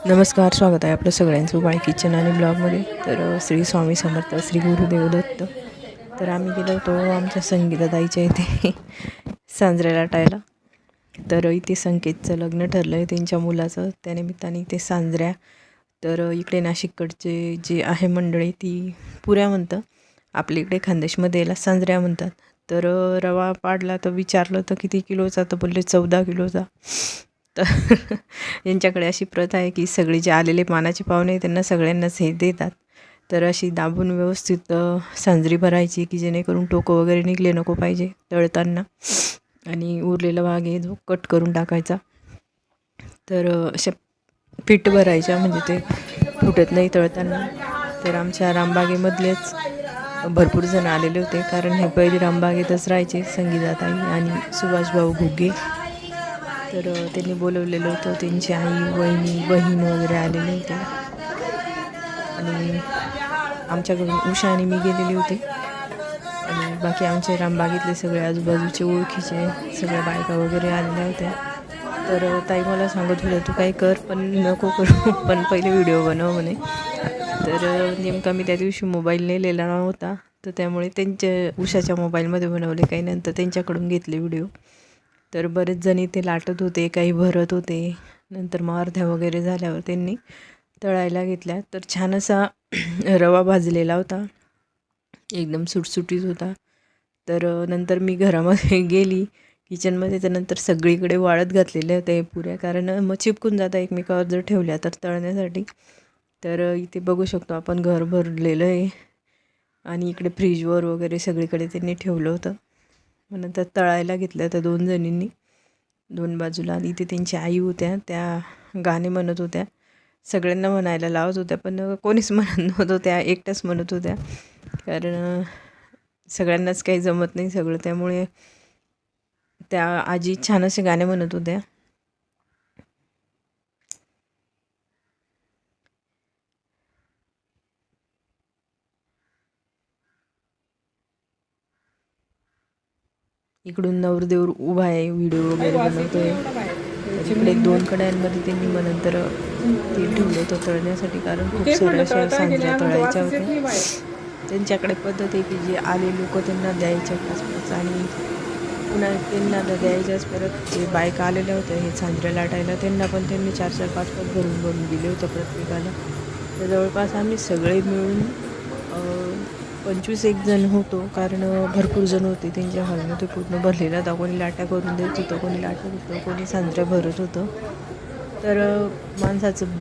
नमस्कार, स्वागत आहे आपलं सगळ्यांचं उबाळी किचन आणि ब्लॉगमध्ये. तर श्री स्वामी समर्थ, श्री गुरुदेव दत्त. तर आम्ही गेलो होतो आमच्या संगीताताईच्या इथे सांजऱ्या लाटायला. तर इथे संकेतचं लग्न ठरलं आहे त्यांच्या मुलाचं, त्यानिमित्ताने इथे सांजऱ्या. तर इकडे नाशिककडचे जे आहे मंडळी ती पुऱ्या म्हणतं, आपल्या इकडे खानदेशमध्ये याला सांजऱ्या म्हणतात. तर रवा पाडला तर विचारलं तर किती किलोचा, तर बोलले 14 किलोचा. तर यांच्याकडे अशी प्रथा आहे की सगळे जे आलेले मानाचे पाहुणे त्यांना सगळ्यांनाच हे देतात. तर अशी दाबून व्यवस्थित सांजरी भरायची की जेणेकरून टोकं वगैरे निघले नको पाहिजे तळताना, आणि उरलेला भाग हे जो कट करून टाकायचा. तर अशा पीठ भरायच्या म्हणजे ते फुटत नाही तळताना. तर आमच्या रामबागेमधलेच भरपूर जण आलेले होते, कारण हे पहिले रामबागेतच राहायचे, संगीताताई आणि सुभाषभाऊ घुगे. तर त्यांनी बोलवलेलं होतं, त्यांची आई, वहिनी, बहीण वगैरे आलेले होते. आणि आमच्याकडून उषा आणि मी गेलेली होती, आणि बाकी आमचे रामबागेतले सगळे आजूबाजूचे ओळखीचे सगळ्या बायका वगैरे आलेल्या होत्या. तर ताई मला सांगत होत्या, तू काही कर पण नको करू, पण पहिले व्हिडिओ बनव म्हणे. तर नेमका मी त्या दिवशी मोबाईल नेलेला नव्हता, तर त्यामुळे त्यांच्या उषाच्या मोबाईलमध्ये बनवले, काही नंतर त्यांच्याकडून घेतले व्हिडिओ. तर बरेच जण इथे लाटत होते, काही भरत होते. नंतर मग अर्ध्या वगैरे झाल्यावर त्यांनी तळायला घेतल्या. तर छान असा रवा भाजलेला होता, एकदम सुटसुटीत होता. तर नंतर मी घरामध्ये गेली किचनमध्ये, तर नंतर सगळीकडे वाळत घातलेल्या होत्या पुऱ्या, कारण मग चिपकून जाता एकमेकावर जर ठेवल्या तर तळण्यासाठी. तर इथे बघू शकतो आपण घर भरलेलं आहे, आणि इकडे फ्रीजवर वगैरे सगळीकडे त्यांनी ठेवलं होतं. मग नंतर तळायला घेतलं तर 2 जणींनी 2 बाजूला. आणि इथे त्यांची आई होत्या, त्या गाणे म्हणत होत्या, सगळ्यांना म्हणायला लावत होत्या, पण कोणीच म्हणत नव्हतं, त्या एकट्याच म्हणत होत्या, कारण सगळ्यांनाच काही जमत नाही सगळं. त्यामुळे त्या आजी छान असे गाणे म्हणत होत्या. इकडून नवरदेव उभा आहे, व्हिडिओ वगैरे बनवतोय. तर इकडे 2 कड्यांमध्ये त्यांनी मग नंतर तेल ठेवलं होतं तळण्यासाठी, कारण खूप साऱ्या अशा सांजऱ्या तळायच्या होत्या. त्यांच्याकडे पद्धत आहे की जे आले लोक त्यांना द्यायच्या 5-5, आणि पुन्हा त्यांना द्यायच्याच. परत जे बायका आलेल्या होत्या हे सांजऱ्या लाटायला, त्यांना पण त्यांनी 4-4, 5-5 भरून दिले होतं प्रत्येकाला. तर जवळपास आम्ही सगळे मिळून 25-1 जण होतो, कारण भरपूर जण होते. त्यांच्या हॉलमध्ये पूर्ण भरलेला होता. कोणी लाट्या करून देत होतं, कोणी लाटत होतं, कोणी सांजऱ्या भरत होतं. तर माणसाचं